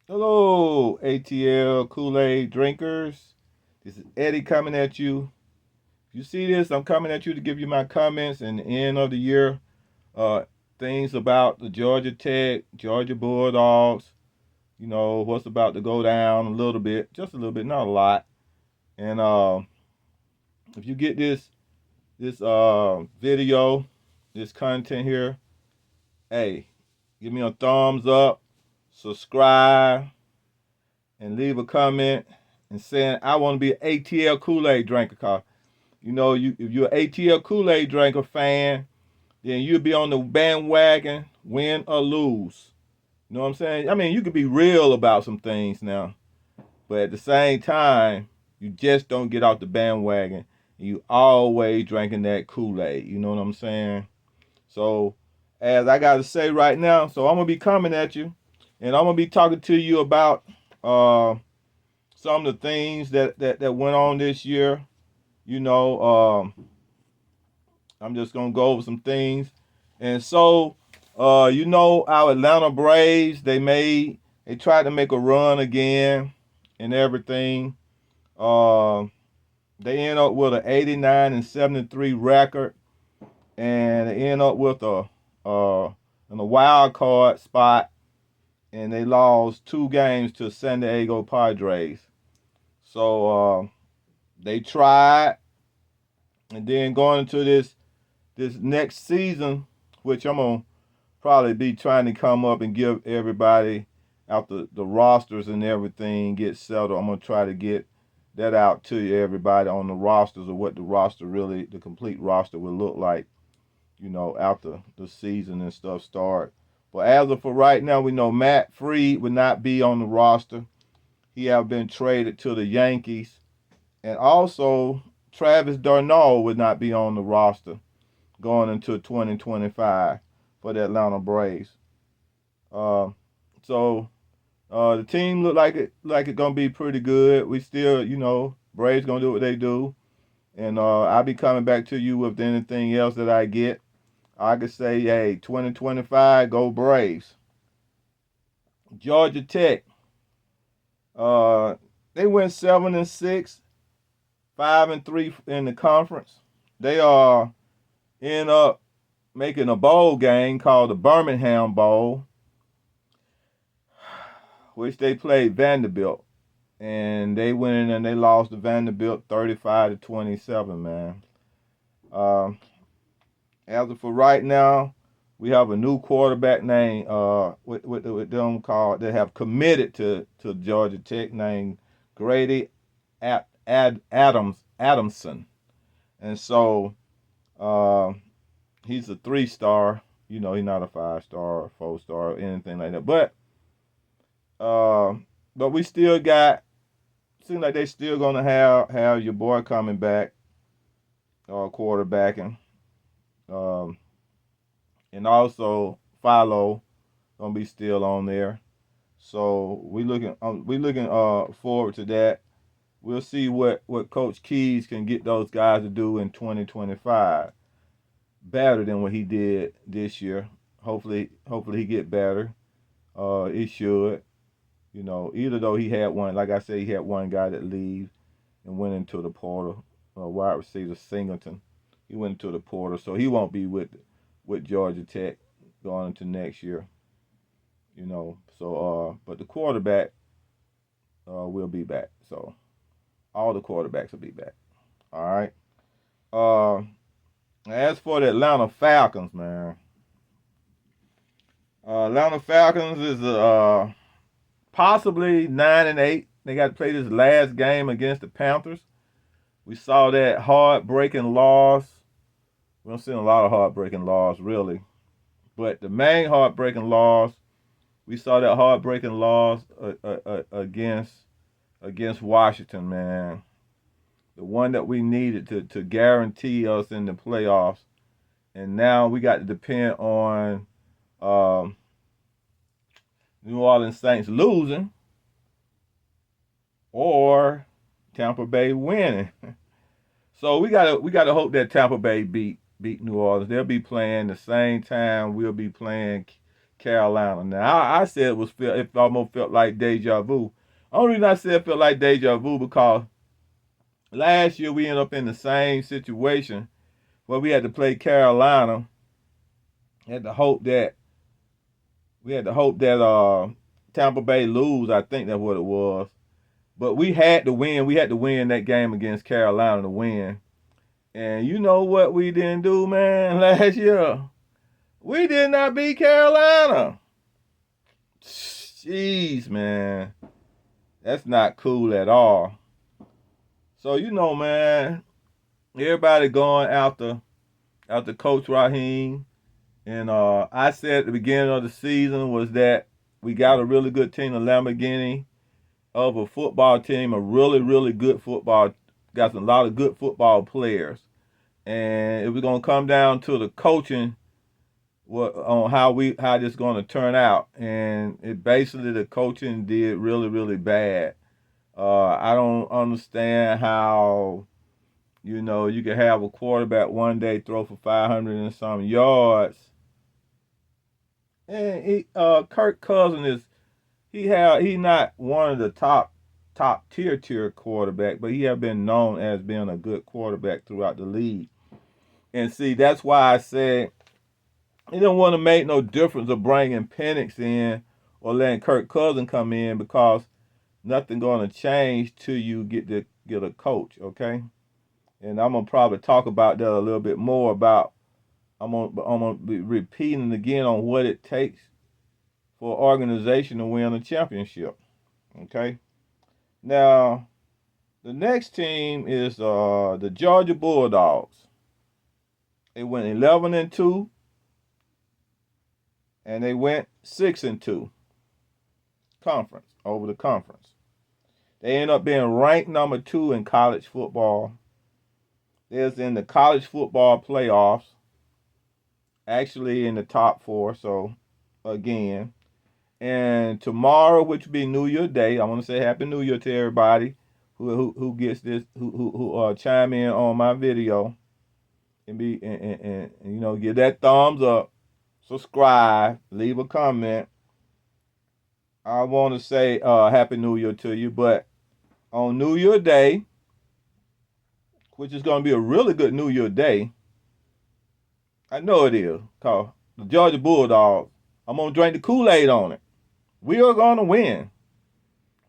Hello, ATL Kool-Aid drinkers. This is Eddie coming at you. If you see this, I'm coming at you to give you my comments and the end of the year uh, things about the Georgia Tech, Georgia Bulldogs. You know what's about to go down a little bit, just a little bit, not a lot. And if you get this video, this content here, hey, give me a thumbs up, subscribe, and leave a comment and saying I want to be an ATL Kool-Aid drinker. Cause you know, if you're an ATL Kool-Aid drinker fan, then you'll be on the bandwagon, win or lose. You know what I'm saying? I mean, you could be real about some things now, but at the same time, you just don't get off the bandwagon. You always drinking that Kool-Aid. You know what I'm saying? So, as I got to say right now, so I'm gonna be coming at you, and I'm gonna be talking to you about uh, some of the things that went on this year. You know, I'm just gonna go over some things, and so you know, our Atlanta Braves they tried to make a run again and everything. Uh, they end up with an 89-73 record, and they end up with in a wild card spot, and they lost 2 games to San Diego Padres. So they tried, and then going into this next season, which I'm gonna probably be trying to come up and give everybody after the rosters and everything get settled. I'm gonna try to get that out to you, everybody, on the rosters of what the roster really, the complete roster will look like, you know, after the season and stuff start. But as of for right now, we know Matt Freed would not be on the roster. He have been traded to the Yankees, and also Travis Darnall would not be on the roster going into 2025 for the Atlanta Braves. Uh, so the team look like it gonna be pretty good. We still, you know, Braves gonna do what they do, and I'll be coming back to you with anything else that I get. I could say, hey, 2025, go Braves. Georgia Tech, uh, they went 7-6, 5-3 in the conference. They are end up making a bowl game called the Birmingham Bowl, which they played Vanderbilt, and they went in and they lost to Vanderbilt 35-27. Man, um, as of for right now, we have a new quarterback named with them called they have committed to Georgia Tech named Grady Adamson, and so uh, he's a 3-star. You know, he's not a 5-star or 4-star or anything like that. Uh, but we still got. Seems like they still gonna have your boy coming back, quarterbacking, um, and also Philo gonna be still on there. So we looking forward to that. We'll see what Coach Keys can get those guys to do in 2025, better than what he did this year. Hopefully he get better. He should. You know, either though he had one, like I said, he had one guy that leave and went into the portal, wide receiver Singleton. He went into the portal, so he won't be with Georgia Tech going into next year. You know, so but the quarterback will be back. So all the quarterbacks will be back. All right. Uh, as for the Atlanta Falcons, man, Atlanta Falcons is possibly 9-8. They got to play this last game against the Panthers. We saw that heartbreaking loss. We don't see a lot of heartbreaking loss, really. But the main heartbreaking loss, we saw that heartbreaking loss against Washington, man. The one that we needed to guarantee us in the playoffs. And now we got to depend on um, New Orleans Saints losing or Tampa Bay winning. So we gotta hope that Tampa Bay beat New Orleans. They'll be playing the same time we'll be playing Carolina. Now I said it almost felt like deja vu. Only reason I said it felt like deja vu because last year we ended up in the same situation where we had to play Carolina. Had to hope that we had to hope that Tampa Bay lose. I think that's what it was. But we had to win. We had to win that game against Carolina to win. And you know what we didn't do, man, last year? We did not beat Carolina. Jeez, man. That's not cool at all. So, man, everybody going after Coach Raheem. And I said at the beginning of the season was that we got a really good team, a Lamborghini of a football team, a really, really good football, got a lot of good football players. And it was gonna come down to the coaching, on how this going to turn out. And it basically the coaching did really, really bad. I don't understand how you can have a quarterback one day throw for 500 and some yards, and Kirk Cousins he not one of the top tier quarterback, but he have been known as being a good quarterback throughout the league. And see, that's why I said it don't want to make no difference of bringing Penix in or letting Kirk Cousins come in because nothing going to change till you get a coach, okay? And I'm gonna probably talk about that a little bit more about. I'm gonna be repeating again on what it takes for an organization to win a championship, okay? Now the next team is the Georgia Bulldogs. They went 11-2, and they went 6-2 conference over the conference. They end up being ranked number 2 in college football. They're in the college football playoffs, actually in the top 4. So again, and tomorrow, which will be New Year Day, I want to say Happy New Year to everybody who gets this, who chime in on my video and give that thumbs up, subscribe, leave a comment. I want to say Happy New Year to you, but on New Year Day, which is going to be a really good New Year Day, I know it is, because the Georgia Bulldogs, I'm going to drink the Kool-Aid on it. We are going to win.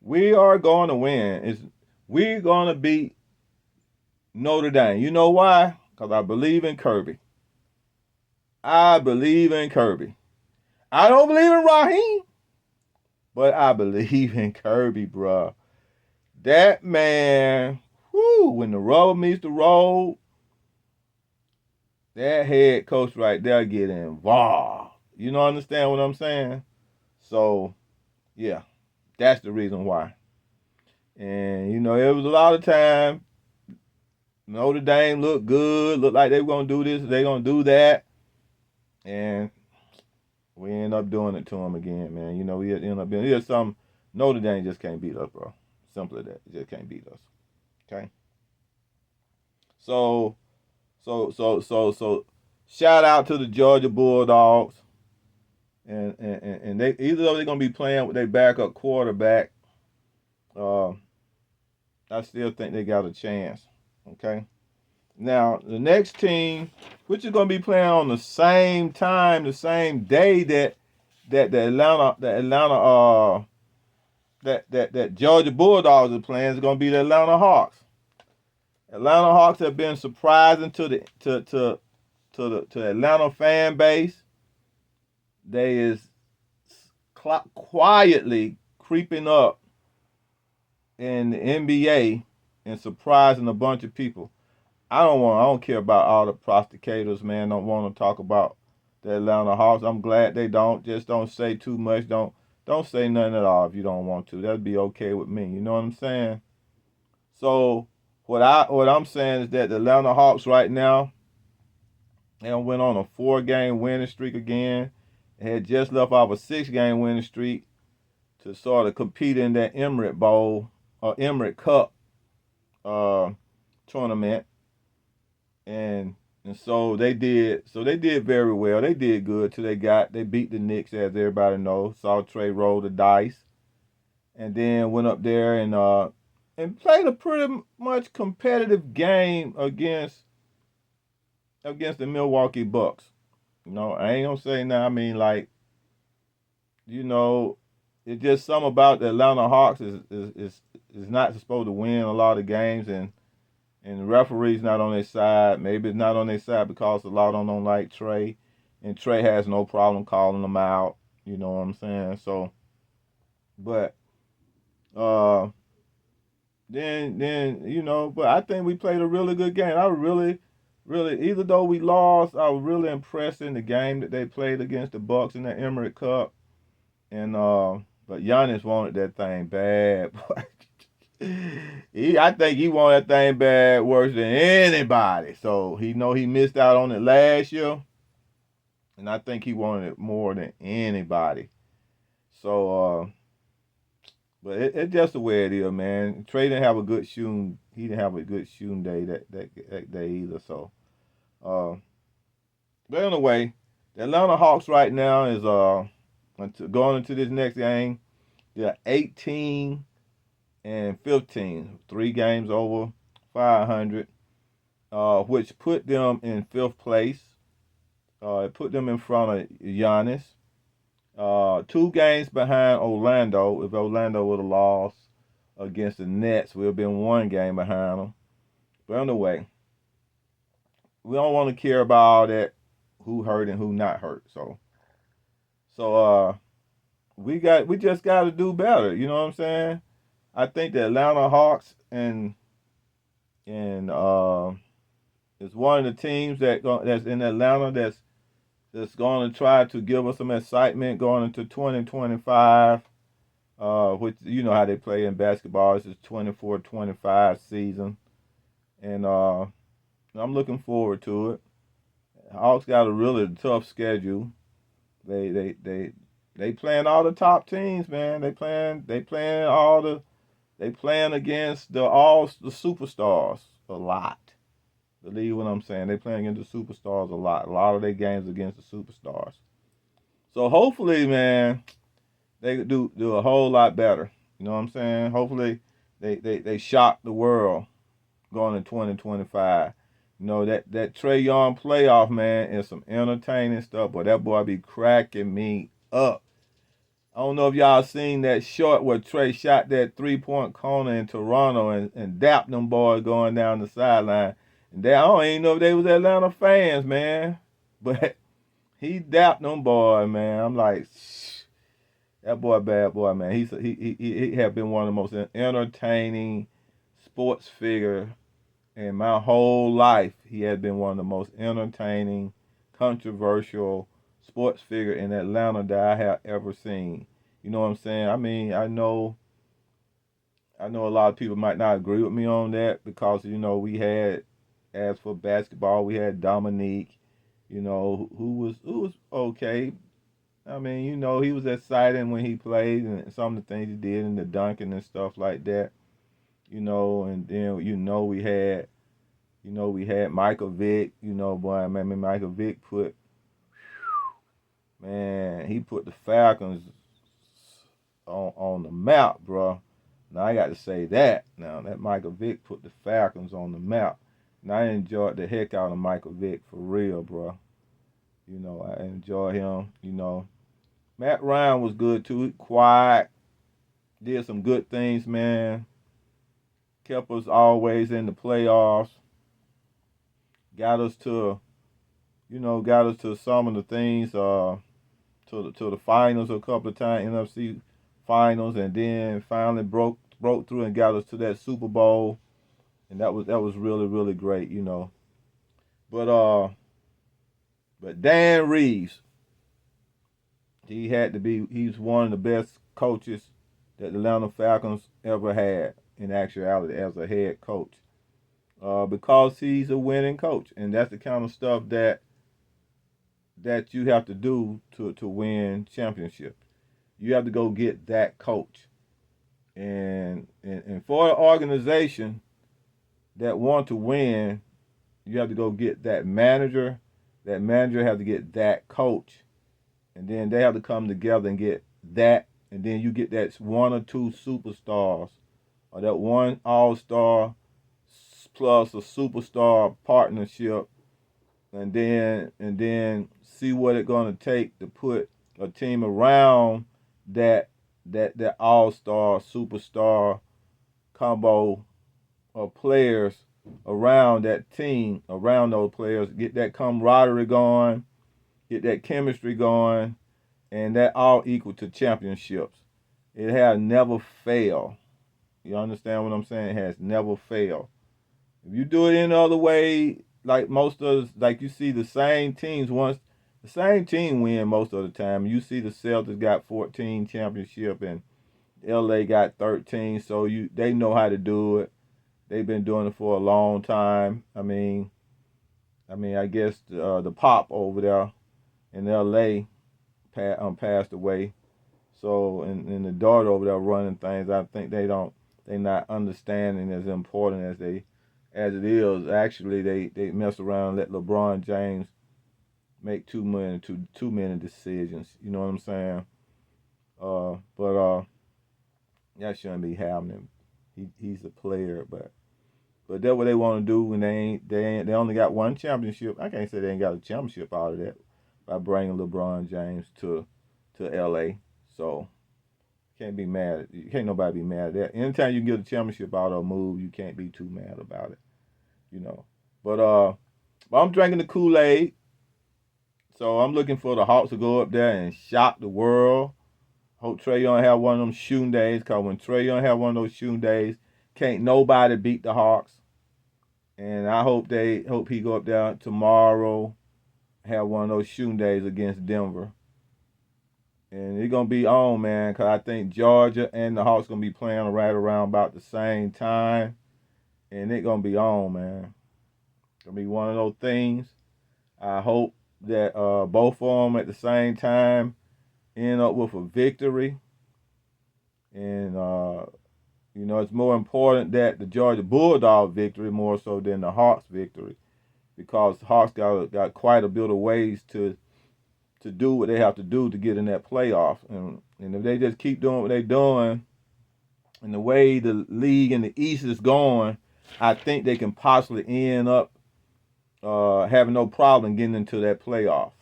We are going to win. We're going to beat Notre Dame. You know why? Because I believe in Kirby. I believe in Kirby. I don't believe in Raheem, but I believe in Kirby, bro. That man, when the rubber meets the road, that head coach right there get involved. You know, understand what I'm saying? So, yeah, that's the reason why. And, it was a lot of time. Notre Dame looked good, looked like they were going to do this, they going to do that. And we end up doing it to them again, man. We end up doing something. Notre Dame just can't beat us, bro. Simple as that. It just can't beat us. Okay? So shout out to the Georgia Bulldogs. And they, either though they're gonna be playing with their backup quarterback, I still think they got a chance. Okay. Now the next team, which is gonna be playing on the same time, the same day that Georgia Bulldogs are playing, is gonna be the Atlanta Hawks. Atlanta Hawks have been surprising to the Atlanta fan base. They is quietly creeping up in the NBA and surprising a bunch of people. I don't care about all the prosecutors, man. Don't want to talk about the Atlanta Hawks. I'm glad they don't. Just don't say too much. Don't say nothing at all if you don't want to. That'd be okay with me. You know what I'm saying? So what I'm saying is that the Atlanta Hawks right now, they went on a 4-game winning streak again. They had just left off a 6-game winning streak to sort of compete in that Emirates Bowl or Emirates Cup tournament. And And so they did. So they did very well. They did good till they beat the Knicks, as everybody knows. Saw Trey roll the dice, and then went up there and played a pretty much competitive game against the Milwaukee Bucks. I ain't gonna say now. I mean, like, you know, it's just something about the Atlanta Hawks is not supposed to win a lot of games, and the referee's not on their side. Maybe it's not on their side because a lot of them don't like Trey, and Trey has no problem calling them out. You know what I'm saying? So, but uh, but I think we played a really good game. I really, really, even though we lost, I was really impressed in the game that they played against the Bucks in the Emirates Cup. And but Giannis wanted that thing bad. I think he wanted that thing bad worse than anybody. So he missed out on it last year, and I think he wanted it more than anybody. So, but it's just the way it is, man. Trey didn't have a good shooting. He didn't have a good shooting day that day either. So, uh, but anyway, the Atlanta Hawks right now is going into this next game. They're 18-15, 3 games over 500, which put them in fifth place. It put them in front of Giannis. 2 games behind Orlando. If Orlando would have lost against the Nets, we'd have been 1 game behind them. But anyway, we don't want to care about all that, who hurt and who not hurt. So we just got to do better. You know what I'm saying? I think the Atlanta Hawks and is one of the teams that's in Atlanta that's going to try to give us some excitement going into 2025. Which you know how they play in basketball. It's a 24-25 season, and I'm looking forward to it. Hawks got a really tough schedule. They playing all the top teams, man. They playing against the superstars a lot. Believe what I'm saying. They playing against the superstars a lot. A lot of their games against the superstars. So hopefully, man, they do a whole lot better. You know what I'm saying? Hopefully they shock the world going in 2025. That Trae Young playoff, man, is some entertaining stuff, but that boy be cracking me up. I don't know if y'all seen that short where Trey shot that 3-point corner in Toronto and dapped them boys going down the sideline. And I don't even know if they was Atlanta fans, man. But he dapped them boys, man. I'm like, that boy, bad boy, man. He have been one of the most entertaining sports figure in my whole life. He has been one of the most entertaining, controversial sports figure in Atlanta that I have ever seen. You know what I'm saying? I mean, I know a lot of people might not agree with me on that because we had, as for basketball, we had Dominique, who was okay. I mean, he was exciting when he played and some of the things he did in the dunking and stuff like that. And then we had Michael Vick. Boy, man, Michael Vick he put the Falcons on the map, bro. Now I got to say that. Now that Michael Vick put the Falcons on the map. And I enjoyed the heck out of Michael Vick for real, bro. I enjoy him. Matt Ryan was good too. Quiet, did some good things, man. Kept us always in the playoffs. Got us to some of the things. To the finals a couple of times, NFC finals, and then finally broke through and got us to that Super Bowl, and that was really, really great. But Dan Reeves, he's one of the best coaches that the Atlanta Falcons ever had in actuality as a head coach, because he's a winning coach, and that's the kind of stuff that you have to do to win championships. You have to go get that coach, and for an organization that want to win, You have to go get that manager. That manager have to get that coach, and then they have to come together and get that, and then you get that one or two superstars, or that one all-star plus a superstar partnership, and then see what it's gonna take to put a team around that that all-star superstar combo of players around that team, around those players, get that camaraderie going, get that chemistry going, and that all equal to championships. It has never failed. You understand what I'm saying? It has never failed. If you do it any other way, like most of, like you see the same teams once, the same team win most of the time. You see the Celtics got 14 championship and LA got 13, so they know how to do it. They've been doing it for a long time. I guess the pop over there in LA passed away. So and the daughter over there running things, I think they not understanding as important as it is. Actually, they mess around and let LeBron James make too many decisions. You know what I'm saying? But that shouldn't be happening. He's a player, but that's what they want to do, and they only got one championship. I can't say they ain't got a championship out of that by bringing LeBron James to LA. So can't be mad. Can't nobody be mad at that. Anytime you can get a championship out of a move, you can't be too mad about it. You know. But I'm drinking the Kool-Aid. So I'm looking for the Hawks to go up there and shock the world. Hope Trae Young have one of them shooting days, because when Trae Young have one of those shooting days, can't nobody beat the Hawks. And I hope he go up there tomorrow, have one of those shooting days against Denver. And it's going to be on, man, because I think Georgia and the Hawks going to be playing right around about the same time. And it's going to be on, man. It's going to be one of those things. I hope that both of them at the same time end up with a victory. And, it's more important that the Georgia Bulldog victory more so than the Hawks victory, because the Hawks got quite a bit of ways to do what they have to do to get in that playoff. And if they just keep doing what they're doing and the way the league in the East is going, I think they can possibly end up having no problem getting into that playoff.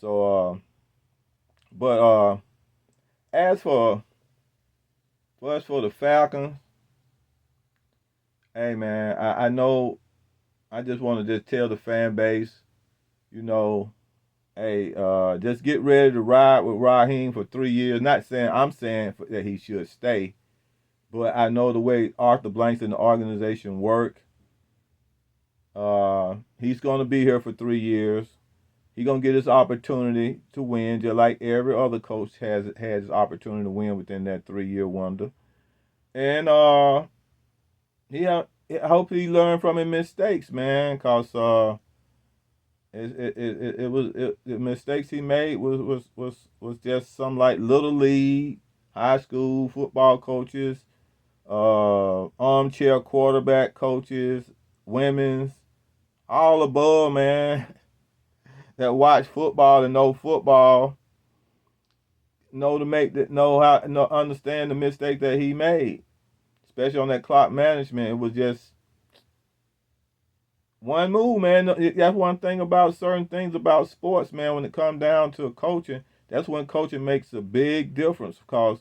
So, as for the Falcons, hey man, I know. I just want to just tell the fan base, hey, just get ready to ride with Raheem for 3 years. Not saying I'm saying that he should stay, but I know the way Arthur Blanks and the organization work. He's going to be here for 3 years. He's going to get his opportunity to win, just like every other coach has his opportunity to win within that 3-year window. And I hope he learned from his mistakes, man, because the mistakes he made was just some like little league, high school football coaches, armchair quarterback coaches, women's, all above, man, that watch football and know football, understand the mistake that he made, especially on that clock management. It was just one move, man. That's one thing about certain things about sports, man. When it comes down to coaching, that's when coaching makes a big difference. Because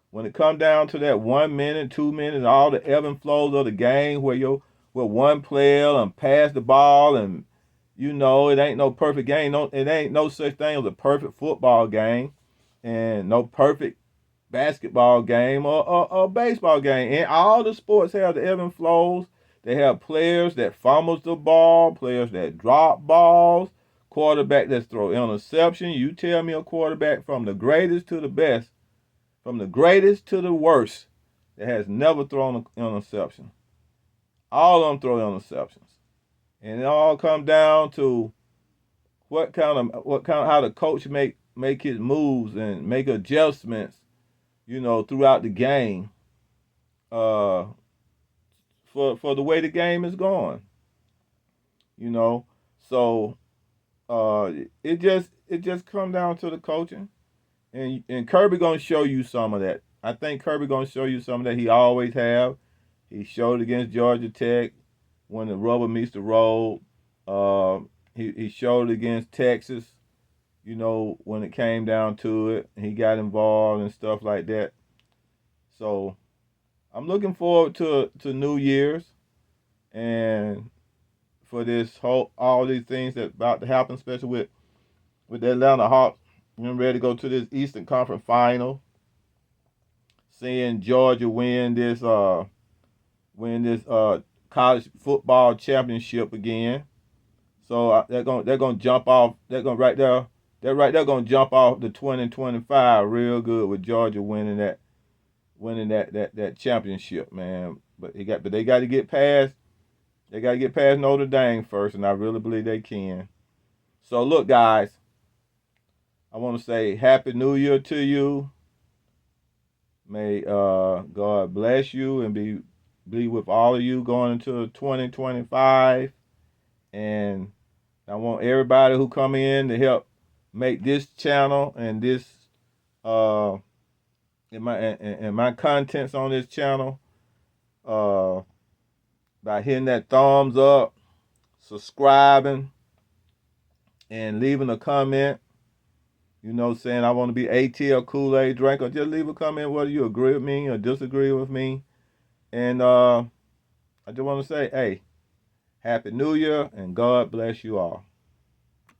when it comes down to that 1 minute, 2 minutes, all the ebb and flows of the game, where one player and pass the ball, and it ain't no perfect game. No, it ain't no such thing as a perfect football game, and no perfect basketball game or baseball game. And all the sports have the ebb and flows. They have players that fumbles the ball, players that drop balls, quarterback that throw interception. You tell me a quarterback from the greatest to the best, from the greatest to the worst, that has never thrown an interception. All of them throw interceptions. And it all comes down to how the coach make his moves and make adjustments, throughout the game. For the way the game is going. you know. So uh, it just come down to the coaching, and Kirby gonna show you some of that. I think Kirby gonna show you some of that. He always have. He showed against Georgia Tech when the rubber meets the road. Uh, he showed against Texas. When it came down to it, he got involved and stuff like that. So I'm looking forward to New Year's and for this whole all these things that about to happen, especially with the Atlanta Hawks. I'm ready to go to this Eastern Conference Final, seeing Georgia win this college football championship again. So they're gonna jump off. They're gonna right there. They're right there gonna jump off the 2025 real good with Georgia winning that championship, man. But they got to get past. They got to get past Notre Dame first, and I really believe they can. So look, guys, I want to say Happy New Year to you. May God bless you and be with all of you going into 2025. And I want everybody who come in to help make this channel and this uh and my contents on this channel uh by hitting that thumbs up, subscribing, and leaving a comment. Saying I want to be ATL Kool-Aid drinker. Just leave a comment whether you agree with me or disagree with me. And I just want to say, hey, Happy New Year and God bless you all.